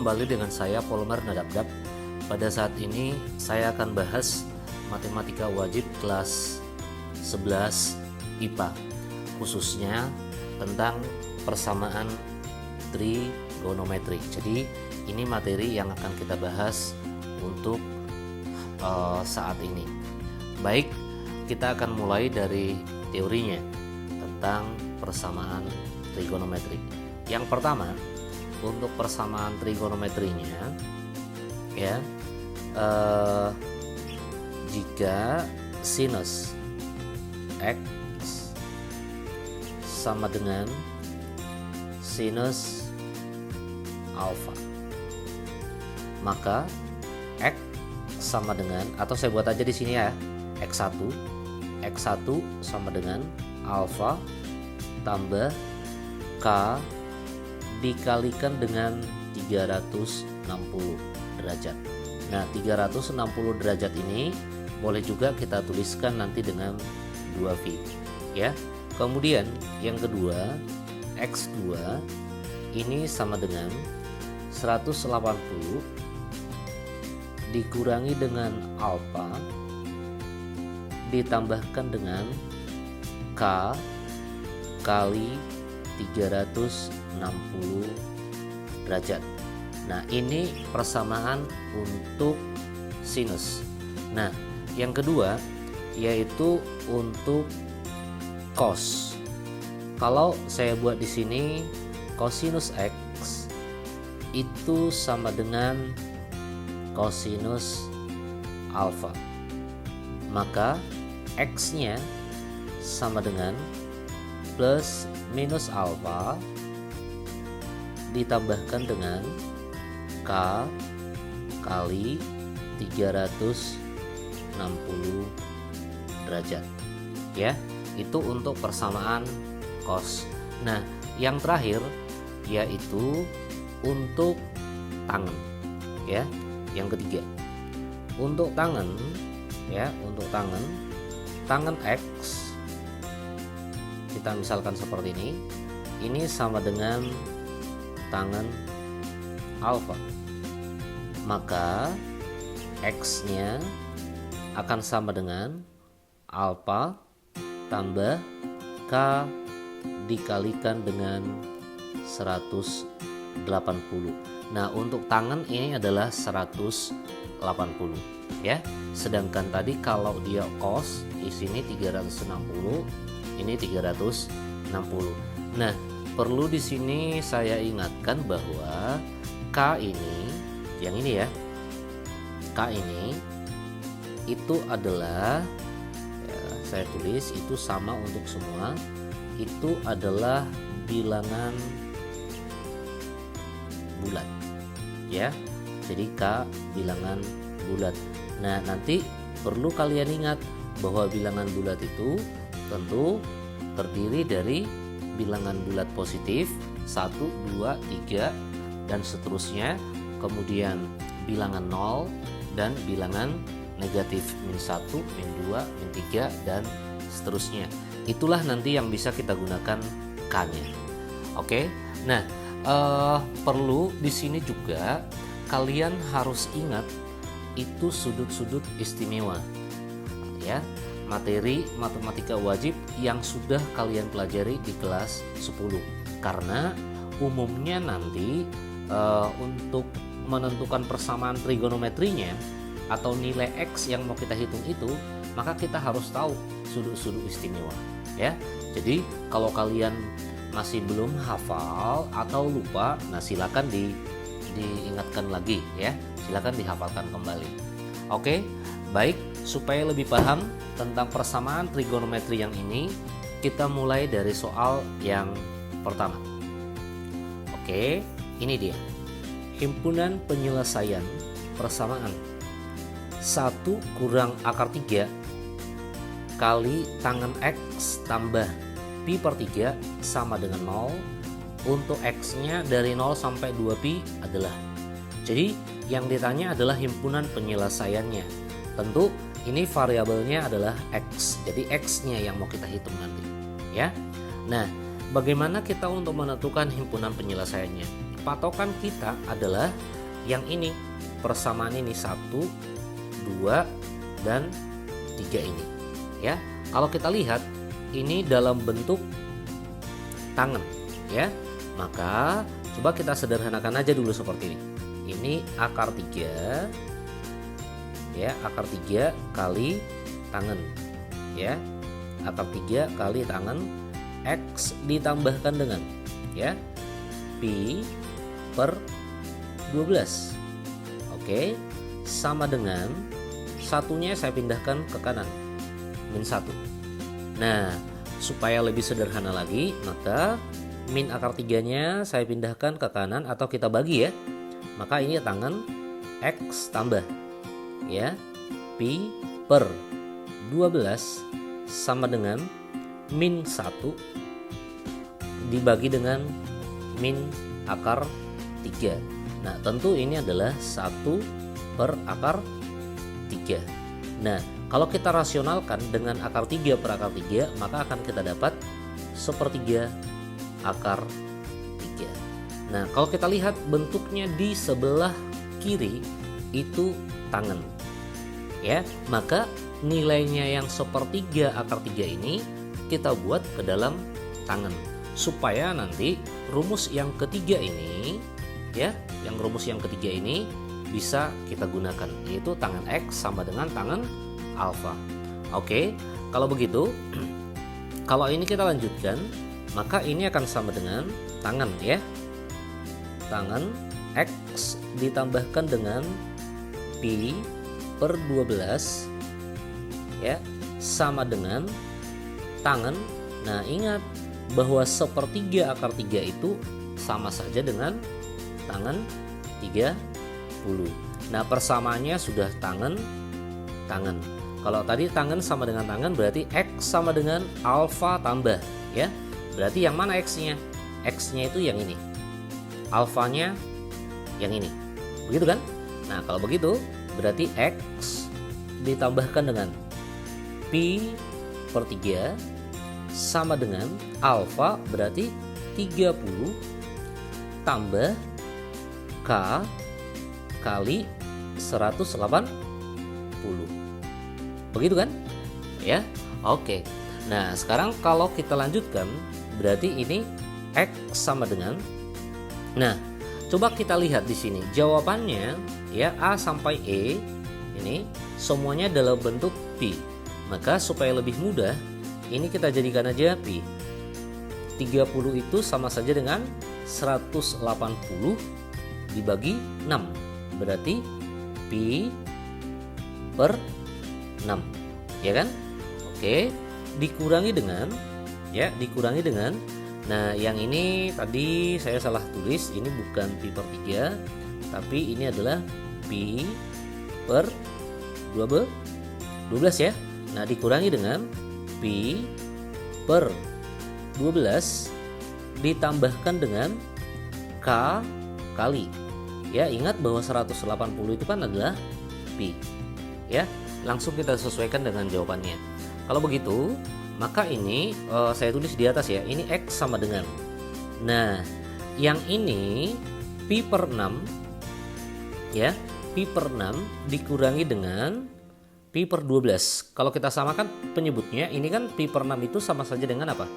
kembali dengan saya Polmer Nadabdab. Pada saat ini saya akan bahas matematika wajib kelas 11 IPA, khususnya tentang persamaan trigonometri. Jadi ini materi yang akan kita bahas untuk saat ini. Baik, kita akan mulai dari teorinya tentang persamaan trigonometri. Yang pertama, untuk persamaan trigonometrinya, ya, jika sinus X sama dengan sinus alfa, maka X sama dengan, atau saya buat aja di sini ya, X1 sama dengan alfa tambah K dikalikan dengan 360 derajat. Nah, 360 derajat ini boleh juga kita tuliskan nanti dengan 2V, ya. Kemudian yang kedua, X2 ini sama dengan 180 dikurangi dengan alfa ditambahkan dengan K kali 360 derajat. Nah, ini persamaan untuk sinus. Nah, yang kedua yaitu untuk cos. Kalau saya buat di sini cosinus X itu sama dengan cosinus alfa, maka X-nya sama dengan plus minus alfa ditambahkan dengan K kali 360 derajat, ya. Itu untuk persamaan cos. Nah, yang terakhir yaitu untuk tangen, ya. Yang ketiga, untuk tangen, ya, untuk tangen X kita misalkan seperti ini sama dengan tangen alfa, maka X-nya akan sama dengan alfa tambah K dikalikan dengan 180. Nah, untuk tangen ini adalah 180, ya. Sedangkan tadi kalau dia cos di sini 360, ini 360. Nah, perlu di sini saya ingatkan bahwa K ini, yang ini ya, K ini itu adalah, ya, saya tulis itu sama untuk semua, itu adalah bilangan bulat, ya. Jadi K bilangan bulat. Nah, nanti perlu kalian ingat bahwa bilangan bulat itu tentu terdiri dari bilangan bulat positif 1, 2, 3 dan seterusnya, kemudian bilangan 0 dan bilangan negatif -1, -2, -3 dan seterusnya. Itulah nanti yang bisa kita gunakan K-nya. Oke. Nah, perlu di sini juga kalian harus ingat itu sudut-sudut istimewa, ya. Materi matematika wajib yang sudah kalian pelajari di kelas 10. Karena umumnya nanti untuk menentukan persamaan trigonometrinya atau nilai X yang mau kita hitung itu, maka kita harus tahu sudut-sudut istimewa, ya. Jadi kalau kalian masih belum hafal atau lupa, nah silakan diingatkan lagi, ya. Silakan dihafalkan kembali. Oke, baik. Supaya lebih paham tentang persamaan trigonometri yang ini, kita mulai dari soal yang pertama. Oke, ini dia. Himpunan penyelesaian persamaan 1 kurang akar 3 kali tangen X tambah pi per 3 sama dengan 0. Untuk X-nya dari 0 sampai 2pi adalah. Jadi yang ditanya adalah himpunan penyelesaiannya. Tentu ini variabelnya adalah X, jadi X-nya yang mau kita hitung nanti, ya. Nah, bagaimana kita untuk menentukan himpunan penyelesaiannya? patokan kita adalah yang ini, persamaan ini 1, 2, dan 3 ini. Ya, kalau kita lihat ini dalam bentuk tangan, ya. Maka coba kita sederhanakan aja dulu seperti ini. Ini akar 3, ya, akar 3 kali tangan, ya. Akar 3 kali tangan, X ditambahkan dengan, ya, Pi per 12. Oke, sama dengan satunya saya pindahkan ke kanan, min 1. Nah, supaya lebih sederhana lagi, maka min akar 3-nya saya pindahkan ke kanan atau kita bagi, ya. Maka ini tangan X tambah, ya, Pi per 12 sama dengan min 1 dibagi dengan min akar 3. Nah, tentu ini adalah 1 per akar 3. Nah, kalau kita rasionalkan dengan akar 3 per akar 3, maka akan kita dapat 1/3 akar 3. Nah, kalau kita lihat bentuknya di sebelah kiri itu tangan, ya, maka nilainya yang 1/3 akar 3 ini kita buat ke dalam tangan, supaya nanti rumus yang ketiga ini, ya, yang rumus yang ketiga ini bisa kita gunakan, yaitu tangan X sama dengan tangan alfa. Oke, kalau begitu, kalau ini kita lanjutkan, maka ini akan sama dengan tangan, ya, tangan X ditambahkan dengan Pi per 12, ya, sama dengan tangan. Nah, ingat bahwa 1/3 akar 3 itu sama saja dengan tangan 30. Nah, persamaannya sudah tangan. Kalau tadi tangan sama dengan tangan, berarti X sama dengan alfa tambah, ya. Berarti yang mana X-nya? X-nya itu yang ini, alfanya yang ini, begitu kan? Nah, kalau begitu berarti X ditambahkan dengan Pi per 3 sama dengan alfa, berarti 30 tambah K kali 180. Begitu kan? Ya. Oke. Nah, sekarang kalau kita lanjutkan, berarti ini X sama dengan, nah, coba kita lihat di sini jawabannya, ya, A sampai E ini semuanya dalam bentuk pi. Maka supaya lebih mudah, ini kita jadikan aja pi. 30 itu sama saja dengan 180 dibagi 6. Berarti pi per 6. Ya kan? Oke, dikurangi dengan, ya, dikurangi dengan, nah, yang ini tadi saya salah tulis, ini bukan pi per 3, tapi ini adalah pi per 12 ya. Nah, dikurangi dengan pi per 12 ditambahkan dengan K kali, ya, ingat bahwa 180 itu kan adalah pi, ya. Langsung kita sesuaikan dengan jawabannya. Kalau begitu, maka ini saya tulis di atas, ya, ini X sama dengan, nah, yang ini pi per 6, ya, pi per 6 dikurangi dengan pi per 12. Kalau kita samakan penyebutnya, ini kan pi per 6 itu sama saja dengan apa?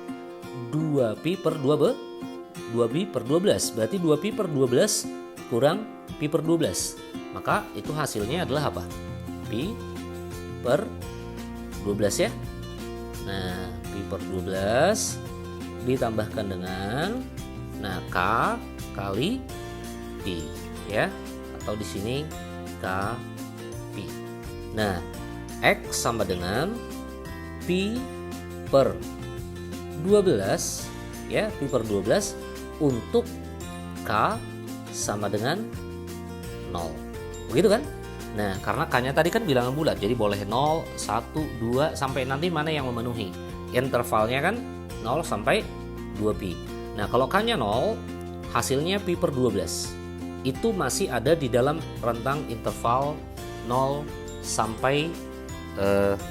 2 pi per 2 pi per 12. Berarti 2 pi per 12 kurang pi per 12. Maka itu hasilnya adalah apa? Pi per 12, ya. Nah, pi per 12 ditambahkan dengan, nah, K kali pi, ya. Atau di sini K pi. Nah, X sama dengan pi per 12, ya, pi per 12 untuk K sama dengan 0. Begitu kan? Nah, karena K-nya tadi kan bilangan bulat, jadi boleh 0, 1, 2 sampai nanti mana yang memenuhi. Intervalnya kan 0 sampai 2 pi. Nah, kalau K-nya 0, hasilnya pi per 12. Itu masih ada di dalam rentang interval 0 sampai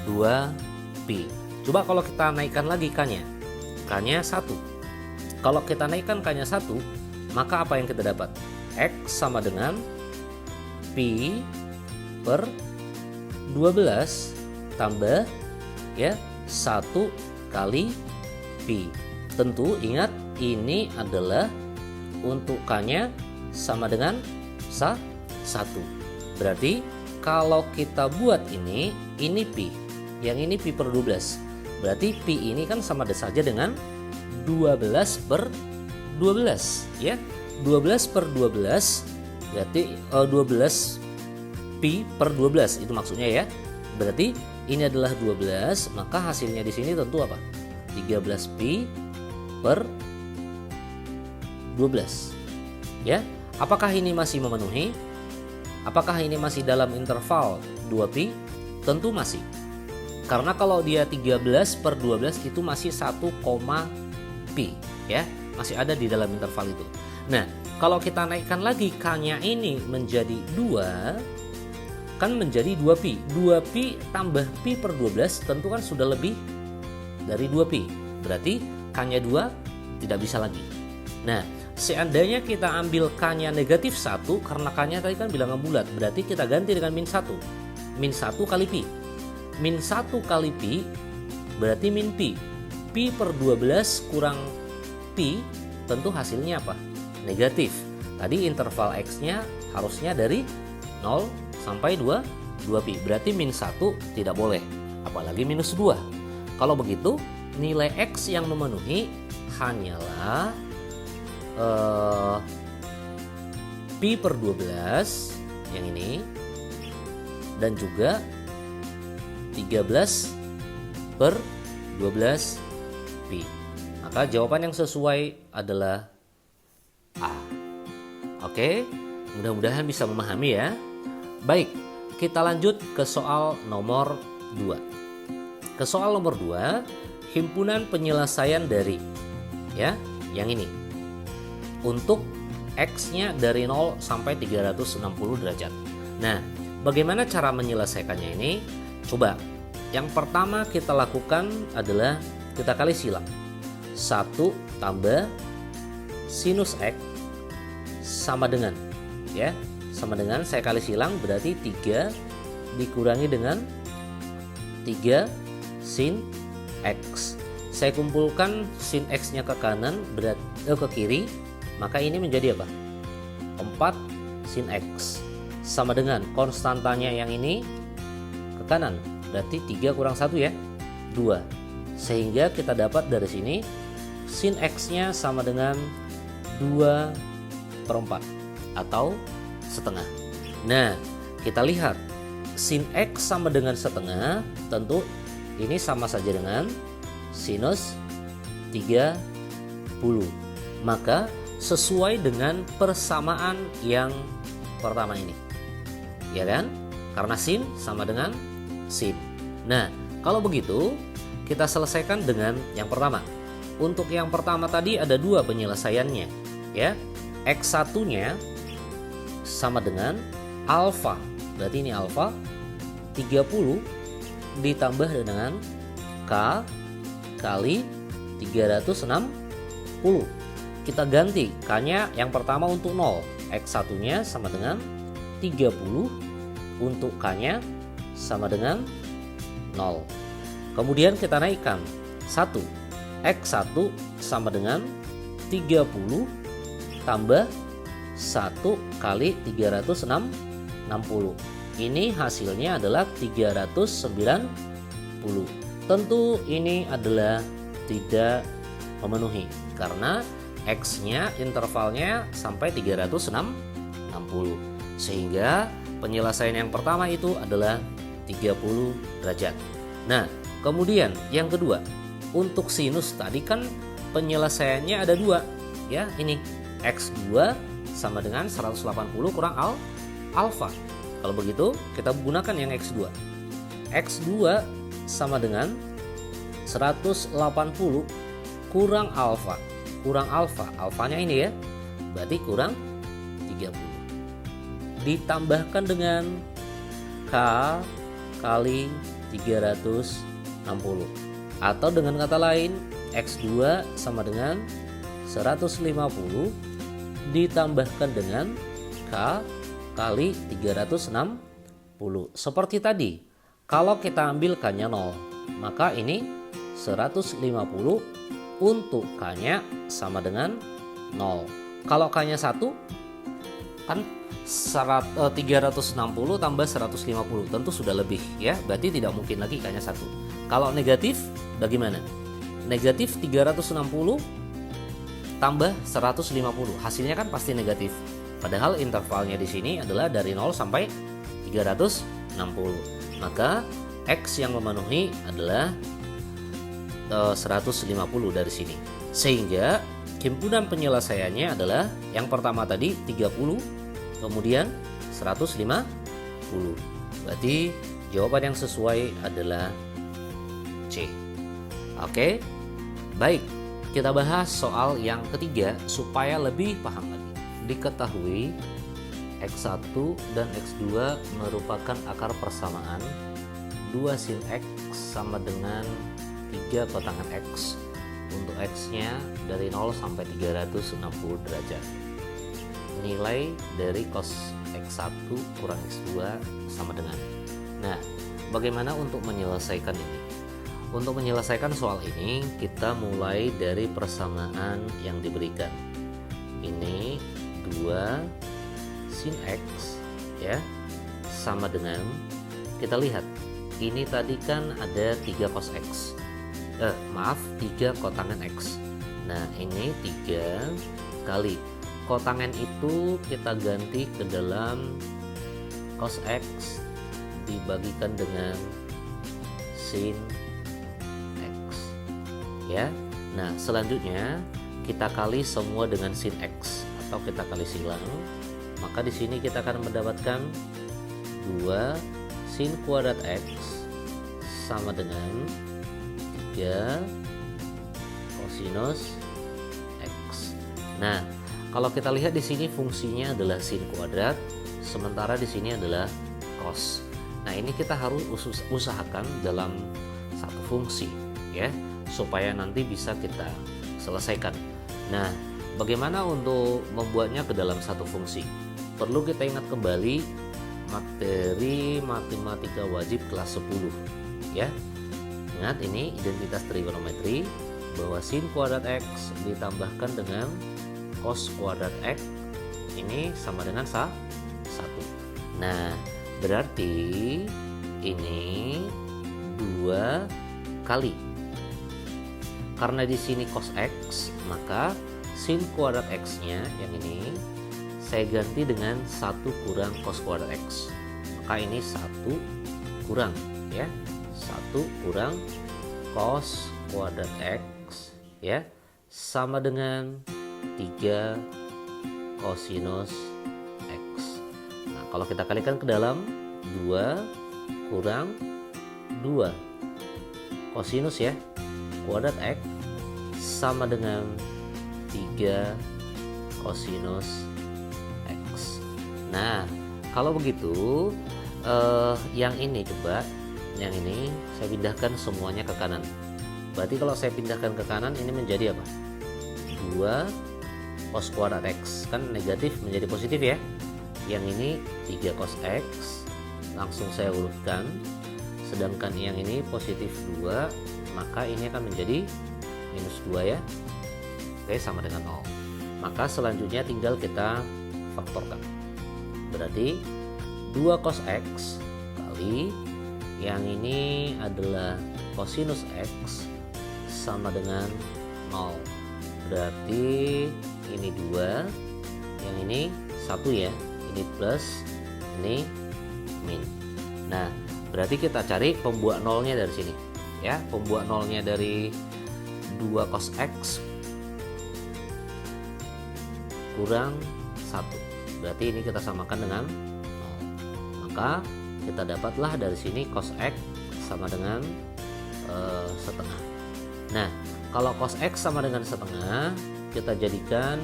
2 pi. Coba kalau kita naikkan lagi K-nya. K-nya 1. Kalau kita naikkan K-nya 1, maka apa yang kita dapat? X sama dengan Pi per 12 tambah ya 1 kali Pi. Tentu ingat ini adalah untuk K-nya sama dengan 1. Berarti kalau kita buat ini Pi. Yang ini Pi per 12. Berarti Pi ini kan sama saja dengan 12 per 12 ya. 12 per 12 berarti 12 Pi per 12 itu maksudnya ya. Berarti ini adalah 12, maka hasilnya di sini tentu apa? 13 Pi per 12. Ya. Apakah ini masih memenuhi? Apakah ini masih dalam interval 2 Pi? Tentu masih. Karena kalau dia 13 per 12 itu masih 1, Pi ya. Masih ada di dalam interval itu. Nah, kalau kita naikkan lagi K-nya ini menjadi 2, kan menjadi 2 Pi. 2 Pi tambah Pi per 12 tentu kan sudah lebih dari 2 Pi. Berarti K-nya 2 tidak bisa lagi. Nah, seandainya kita ambil K-nya negatif 1, karena K-nya tadi kan bilangan bulat, berarti kita ganti dengan min 1. Min 1 kali Pi. Min 1 kali Pi berarti min Pi. Pi per 12 kurang Pi tentu hasilnya apa? Negatif. Tadi interval X-nya harusnya dari 0 sampai 2 Pi. Berarti min 1 tidak boleh. Apalagi minus 2. Kalau begitu nilai X yang memenuhi hanyalah Pi per 12 yang ini dan juga 13 per 12 Pi. Maka jawaban yang sesuai adalah A. Oke, mudah-mudahan bisa memahami ya. Baik, kita lanjut ke soal nomor 2. Ke soal nomor 2, himpunan penyelesaian dari ya, yang ini. Untuk X-nya dari 0 sampai 360 derajat. Nah, bagaimana cara menyelesaikannya ini? Coba, yang pertama kita lakukan adalah kita kali silang. 1 tambah sinus X sama dengan ya, sama dengan saya kali silang berarti 3 dikurangi dengan 3 sin X. Saya kumpulkan sin X-nya ke kanan ke kiri, maka ini menjadi apa? 4 sin X sama dengan konstantanya yang ini ke kanan, berarti 3 kurang 1 ya, 2. Sehingga kita dapat dari sini sin X-nya sama dengan 2/4 atau setengah. Nah, kita lihat sin X sama dengan setengah, tentu ini sama saja dengan sinus 30. Maka sesuai dengan persamaan yang pertama ini, ya kan? Karena sin sama dengan sin. Nah, kalau begitu kita selesaikan dengan yang pertama. Untuk yang pertama tadi ada 2 penyelesaiannya, ya. X1-nya sama dengan alfa, berarti ini alfa 30 ditambah dengan K kali 360. Kita ganti K-nya yang pertama untuk 0, X1-nya sama dengan 30, untuk K-nya sama dengan 0. Kemudian kita naikkan 1, X1 sama dengan 30 tambah 1 kali 360. Ini hasilnya adalah 390. Tentu ini adalah tidak memenuhi karena X-nya intervalnya sampai 360. Sehingga penyelesaian yang pertama itu adalah 30 derajat. Nah, kemudian yang kedua, untuk sinus tadi kan penyelesaiannya ada 2, ya. Ini X2 sama dengan 180 kurang alfa. Kalau begitu kita gunakan yang X2. X2 sama dengan 180 kurang alfa. Kurang alfa, alfanya ini ya, berarti kurang 30. Ditambahkan dengan K kali 360. Atau dengan kata lain, X2 sama dengan 150 ditambahkan dengan K kali 360. Seperti tadi, kalau kita ambil K-nya 0, maka ini 150 untuk K-nya sama dengan 0. Kalau K-nya 1, kan 360 tambah 150 tentu sudah lebih ya, berarti tidak mungkin lagi K-nya 1. Kalau negatif bagaimana? Negatif 360 tambah 150, hasilnya kan pasti negatif. Padahal intervalnya di sini adalah dari 0 sampai 360. Maka X yang memenuhi adalah 150 dari sini. Sehingga himpunan penyelesaiannya adalah yang pertama tadi 30, kemudian 150. Berarti jawaban yang sesuai adalah C. Oke. Baik, kita bahas soal yang ketiga supaya lebih paham lagi. Diketahui X1 dan X2 merupakan akar persamaan 2 sin X sama dengan 3 kotangan X untuk X-nya dari 0 sampai 360 derajat. Nilai dari cos X1 kurang X2 sama dengan. Nah, bagaimana untuk menyelesaikan ini? Untuk menyelesaikan soal ini, kita mulai dari persamaan yang diberikan. Ini 2 sin X ya sama dengan, kita lihat ini tadi kan ada 3 cos X, 3 kotangan X. Nah ini 3 kali kotangan itu kita ganti ke dalam cos X dibagikan dengan sin X ya. Nah selanjutnya kita kali semua dengan sin X atau kita kali silang. Maka di sini kita akan mendapatkan 2 sin kuadrat X sama dengan 3 kosinus X. Nah, kalau kita lihat di sini fungsinya adalah sin kuadrat, sementara di sini adalah cos. Nah, ini kita harus usahakan dalam satu fungsi ya, supaya nanti bisa kita selesaikan. Nah, bagaimana untuk membuatnya ke dalam satu fungsi? Perlu kita ingat kembali materi matematika wajib kelas 10 ya. Ingat ini identitas trigonometri bahwa sin kuadrat X ditambahkan dengan cos kuadrat X ini sama dengan 1. Nah, berarti ini 2 kali. Karena di sini cos X, maka sin kuadrat X-nya yang ini saya ganti dengan 1 kurang cos kuadrat X. Maka ini 1 kurang ya. 1 kurang cos kuadrat X ya sama dengan 3 kosinus X. Nah, kalau kita kalikan ke dalam 2 kurang 2 kosinus ya kuadrat X sama dengan 3 kosinus X. Nah, kalau begitu yang ini coba, yang ini saya pindahkan semuanya ke kanan. Berarti kalau saya pindahkan ke kanan ini menjadi apa? 2 cos kuadrat X, kan negatif menjadi positif ya. Yang ini 3 cos X, langsung saya urutkan. Sedangkan yang ini positif 2, maka ini akan menjadi minus 2 ya. Oke, sama dengan 0. Maka selanjutnya tinggal kita faktorkan. Berarti 2 cos X kali yang ini adalah kosinus X sama dengan 0. Berarti ini 2, yang ini 1 ya. Ini plus, ini min. Nah, berarti kita cari pembuat nolnya dari sini ya. Pembuat nolnya dari 2 cos X kurang 1. Berarti ini kita samakan dengan 0. Maka kita dapatlah dari sini cos X sama dengan setengah. Nah, kalau cos X sama dengan setengah, kita jadikan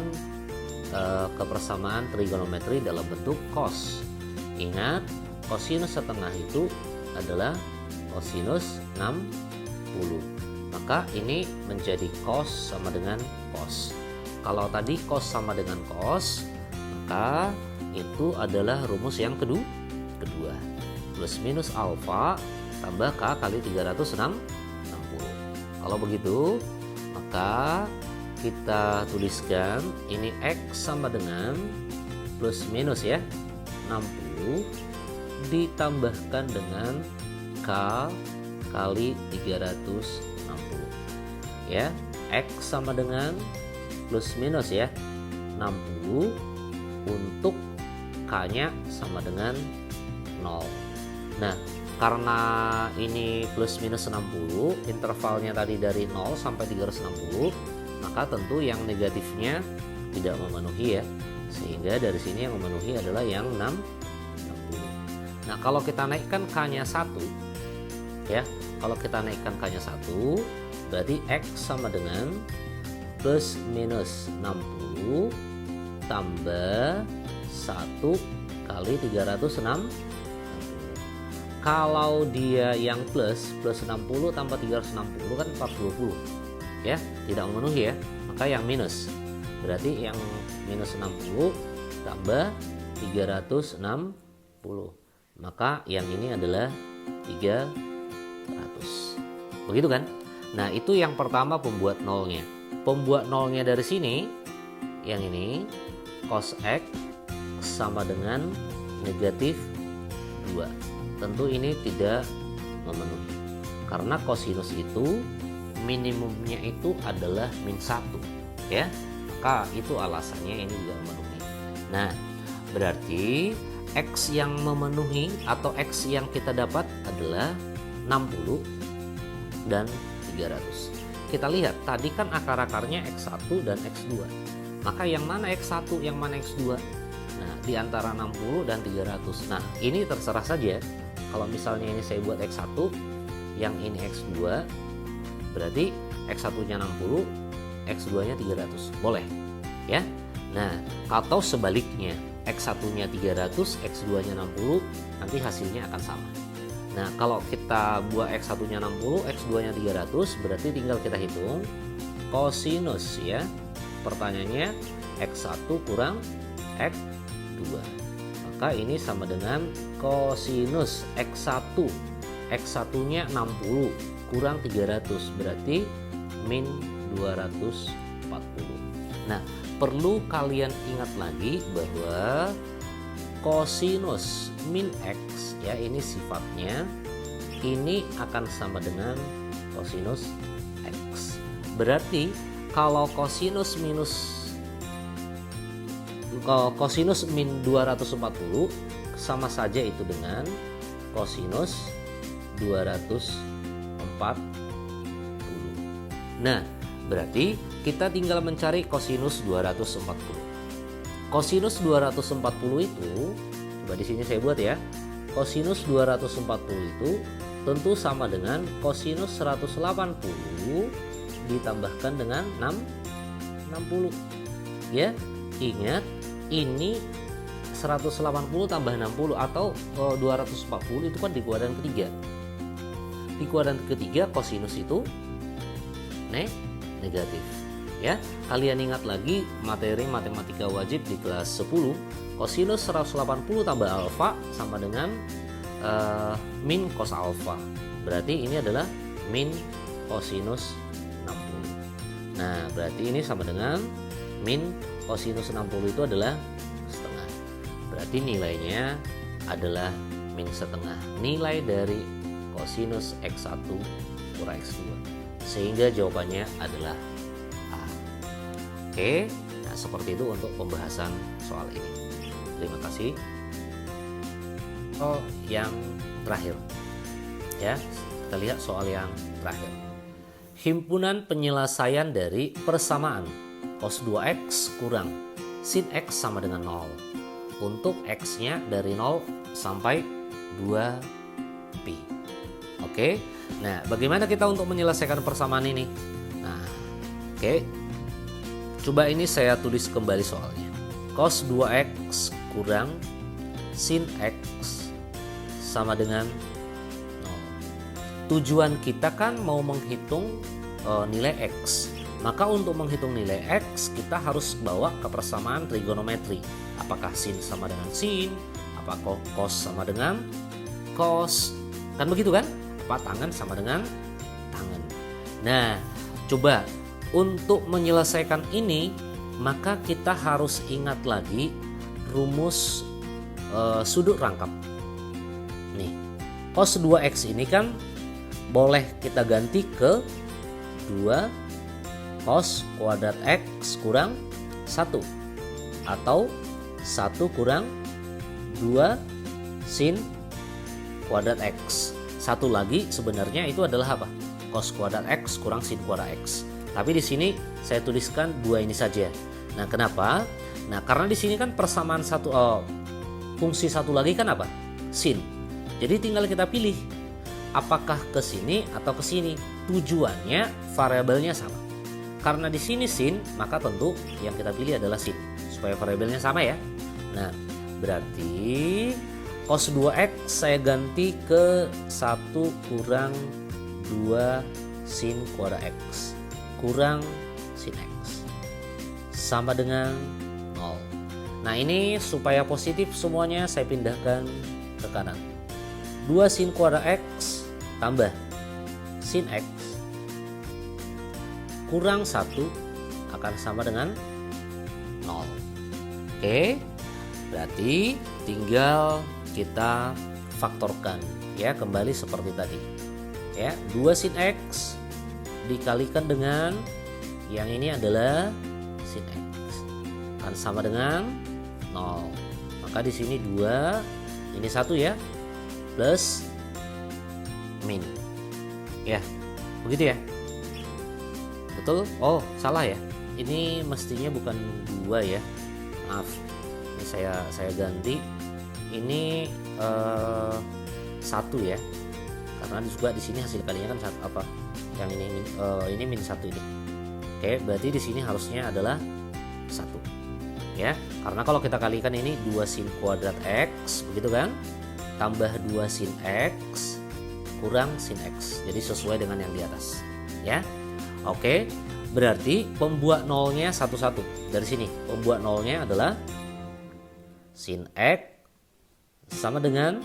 kepersamaan trigonometri dalam bentuk cos. Ingat, kosinus setengah itu adalah kosinus 60. Maka ini menjadi cos sama dengan cos. Kalau tadi cos sama dengan cos, maka itu adalah rumus yang kedua. Plus minus alfa tambah K kali 360. Kalau begitu, maka kita tuliskan ini X sama dengan plus minus ya 60 ditambahkan dengan K kali 360 ya. X sama dengan plus minus ya 60 untuk K-nya sama dengan 0. Nah, karena ini plus minus 60, intervalnya tadi dari 0 sampai 360, maka tentu yang negatifnya tidak memenuhi ya. Sehingga dari sini yang memenuhi adalah yang 60. Nah, kalau kita naikkan K-nya 1 ya. Kalau kita naikkan K-nya 1, berarti X sama dengan plus minus 60 tambah 1 kali 360. Kalau dia yang plus 60 tambah 360 kan 420 ya, tidak memenuhi ya. Maka yang minus, berarti yang minus 60 tambah 360, maka yang ini adalah 300. Begitu kan? Nah, itu yang pertama pembuat nolnya. Pembuat nolnya dari sini, yang ini cos X sama dengan negatif 2. Tentu ini tidak memenuhi. Karena kosinus itu minimumnya itu adalah min 1 ya. Maka itu alasannya ini juga memenuhi. Nah, berarti X yang memenuhi atau X yang kita dapat adalah 60 dan 300. Kita lihat tadi kan akar-akarnya X1 dan X2. Maka yang mana X1, yang mana X2? Nah, di antara 60 dan 300. Nah, ini terserah saja. Kalau misalnya ini saya buat X1, yang ini X2, berarti X1-nya 60, X2-nya 300. Boleh, ya. Nah, atau sebaliknya, X1-nya 300, X2-nya 60, nanti hasilnya akan sama. Nah, kalau kita buat X1-nya 60, X2-nya 300, berarti tinggal kita hitung kosinus ya. Pertanyaannya X1 kurang X2. Maka ini sama dengan kosinus X1. X1-nya 60 kurang 300, berarti min 240. Nah, perlu kalian ingat lagi bahwa kosinus min X ya, ini sifatnya ini akan sama dengan kosinus X. Berarti kalau kosinus min 240 sama saja itu dengan kosinus 240. Nah, berarti kita tinggal mencari kosinus 240. Kosinus 240 itu, coba di sini saya buat ya. Kosinus 240 itu tentu sama dengan kosinus 180 ditambahkan dengan 60. Ya, ingat ini 180 tambah 60 atau 240 itu kan di kuadran ketiga. Di kuadran ketiga kosinus itu negatif. Ya, kalian ingat lagi materi matematika wajib di kelas 10, kosinus 180 tambah alfa sama dengan min cos alfa. Berarti ini adalah min kosinus 60. Nah, berarti ini sama dengan min kosinus 60 itu adalah setengah. Berarti nilainya adalah min setengah. Nilai dari kosinus X1 kurang X2. Sehingga jawabannya adalah A. Oke, nah seperti itu untuk pembahasan soal ini. Terima kasih. Soal yang terakhir. Ya, kita lihat soal yang terakhir. Himpunan penyelesaian dari persamaan cos 2x kurang sin x sama dengan 0. Untuk x-nya dari 0 sampai 2pi. Oke. Nah, bagaimana kita untuk menyelesaikan persamaan ini? Nah, oke. Coba ini saya tulis kembali soalnya. Cos 2x kurang sin x sama dengan 0. Tujuan kita kan mau menghitung nilai x. maka untuk menghitung nilai X kita harus bawa ke persamaan trigonometri. Apakah sin sama dengan sin, apakah cos sama dengan cos, kan begitu kan? Apa tangan sama dengan tangan. Nah, coba untuk menyelesaikan ini maka kita harus ingat lagi rumus sudut rangkap. Nih, cos 2X ini kan boleh kita ganti ke 2 cos kuadrat X kurang 1 atau 1 kurang 2 sin kuadrat X. Satu lagi sebenarnya itu adalah apa? Cos kuadrat X kurang sin kuadrat X. Tapi di sini saya tuliskan 2 ini saja. Nah, kenapa? Nah, karena di sini kan persamaan fungsi satu lagi kan apa? Sin. Jadi tinggal kita pilih apakah ke sini atau ke sini. Tujuannya variabelnya sama. Karena di sini sin, maka tentu yang kita pilih adalah sin supaya variabelnya sama ya. Nah, berarti cos 2X saya ganti ke 1 kurang 2 sin kuadrat X kurang sin X sama dengan 0. Nah, ini supaya positif semuanya saya pindahkan ke kanan. 2 sin kuadrat X tambah sin X kurang 1 akan sama dengan 0. Oke, berarti tinggal kita faktorkan ya, kembali seperti tadi ya. 2 sin X dikalikan dengan yang ini adalah sin X akan sama dengan 0. Maka di sini 2, ini 1 ya, plus min ya, begitu ya. Betul? Oh, salah ya. Ini mestinya bukan 2 ya. Maaf. Ini saya ganti. Ini 1 ya. Karena juga di sini hasil kalinya kan apa? Yang ini min 1 ini. Oke, berarti di sini harusnya adalah 1. Ya. Karena kalau kita kalikan ini 2 sin kuadrat X, begitu kan? Tambah 2 sin X kurang sin X. Jadi sesuai dengan yang di atas. Ya. Oke, berarti pembuat nolnya satu-satu. Dari sini pembuat nolnya adalah sin X sama dengan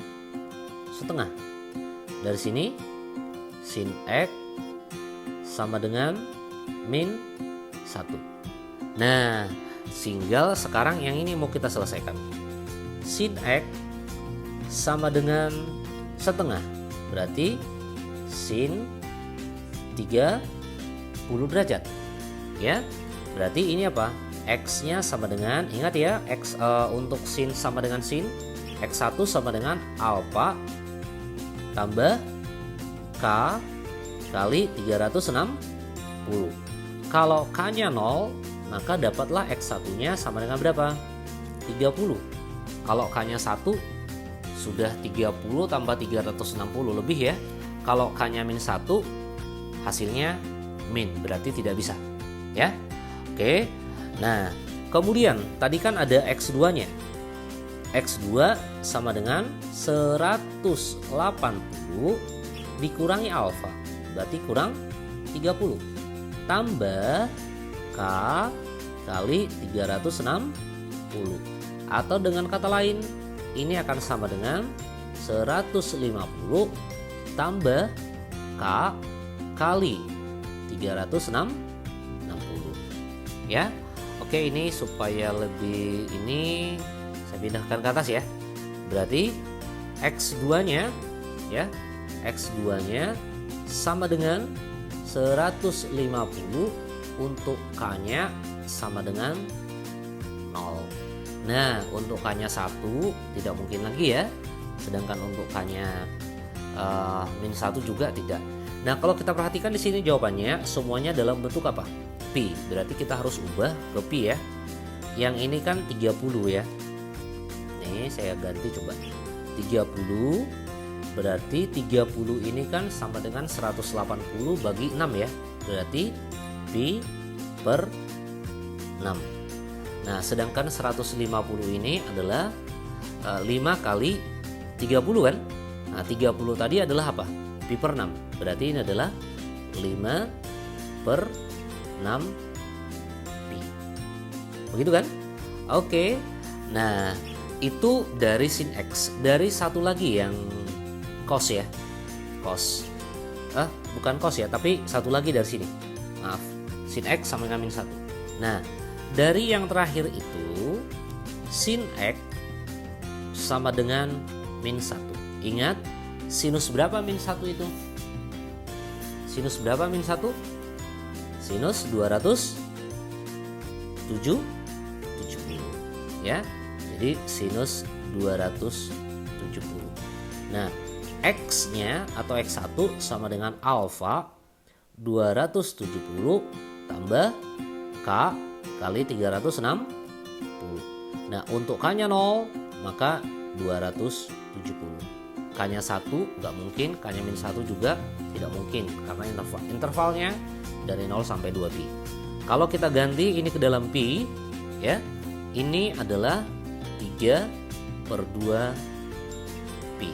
setengah. Dari sini sin X sama dengan min 1. Nah, tinggal sekarang yang ini mau kita selesaikan. Sin X sama dengan setengah. Berarti sin 30 derajat ya. Berarti ini apa? X nya sama dengan, ingat ya, X untuk sin sama dengan sin, X1 sama dengan alfa tambah K kali 360. Kalau K nya 0, maka dapatlah X1 nya sama dengan berapa? 30. Kalau K nya 1, sudah 30 tambah 360 lebih ya. Kalau K nya min 1, hasilnya min, berarti tidak bisa ya. Oke, nah kemudian tadi kan ada X2 nya. X2 sama dengan 180 dikurangi alfa, berarti kurang 30 tambah K kali 360. Atau dengan kata lain, ini akan sama dengan 150 tambah K kali 360 ya. Oke, ini supaya lebih ini saya pindahkan ke atas ya. Berarti X2 nya ya, X2 nya sama dengan 150, untuk K nya sama dengan 0. Nah, untuk K nya 1 tidak mungkin lagi ya. Sedangkan untuk K nya min 1 juga tidak. Nah, kalau kita perhatikan di sini jawabannya semuanya dalam bentuk apa? Pi. Berarti kita harus ubah ke pi ya. Yang ini kan 30 ya. Nih, saya ganti coba. 30 berarti 30 ini kan sama dengan 180 bagi 6 ya. Berarti pi per 6. Nah, sedangkan 150 ini adalah 5 kali 30 kan. Nah, 30 tadi adalah apa? Pi per 6. Berarti ini adalah 5 per pi. Begitu kan? Oke. Nah, itu dari sin X. Dari satu lagi yang cos ya. Cos. Bukan cos ya, tapi satu lagi dari sini. Maaf. Sin X sama dengan min 1. Nah, dari yang terakhir itu sin X sama dengan min 1. Ingat, sinus berapa min 1 itu? Sinus berapa min 1? Sinus 270 ya. Jadi sinus 270. Nah, X-nya atau X1 sama dengan alfa 270 tambah K kali 360. Nah, untuk K-nya 0, maka 270. K-nya 1 nggak mungkin, K-nya min 1 juga tidak mungkin karena intervalnya dari 0 sampai 2 pi. Kalau kita ganti ini ke dalam pi ya, ini adalah 3/2 pi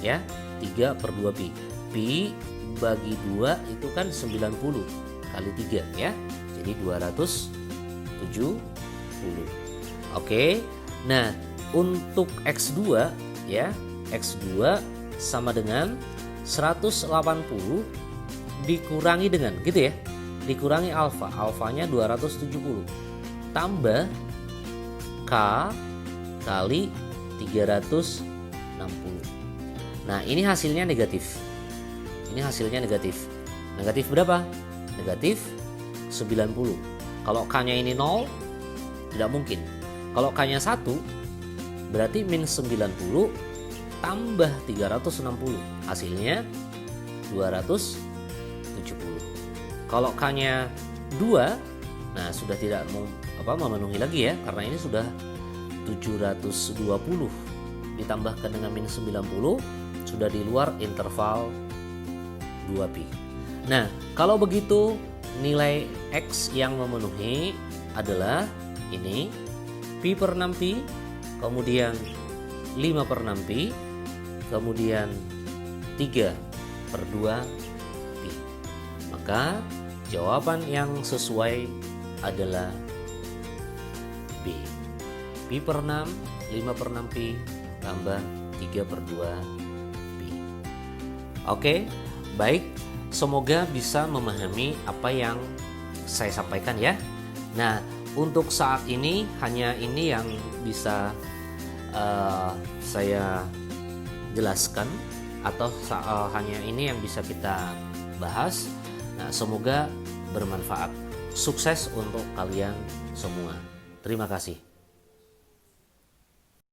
ya, 3/2 pi. Pi bagi 2 itu kan 90 kali 3 ya, jadi 270. Oke. Nah, untuk X2 ya, X2 sama dengan 180 dikurangi dengan gitu ya, dikurangi alfa, alfanya 270 tambah K kali 360. Nah, ini hasilnya negatif. Ini hasilnya negatif. Negatif berapa? Negatif 90. Kalau K-nya ini 0, tidak mungkin. Kalau K-nya 1, berarti min 90 tambah 360. Hasilnya 270. Kalau K-nya 2, nah sudah tidak memenuhi lagi ya, karena ini sudah 720 ditambahkan dengan min 90 sudah di luar interval 2pi. Nah, kalau begitu nilai X yang memenuhi adalah ini pi per 6pi, kemudian 5 per 6pi, kemudian 3/2pi. Maka jawaban yang sesuai adalah B. Pi per 6, 5 per 6pi, tambah 3/2pi. Oke, baik. Semoga bisa memahami apa yang saya sampaikan ya. Nah, untuk saat ini hanya ini yang bisa saya jelaskan atau hanya ini yang bisa kita bahas. Nah, semoga bermanfaat. Sukses untuk kalian semua. Terima kasih.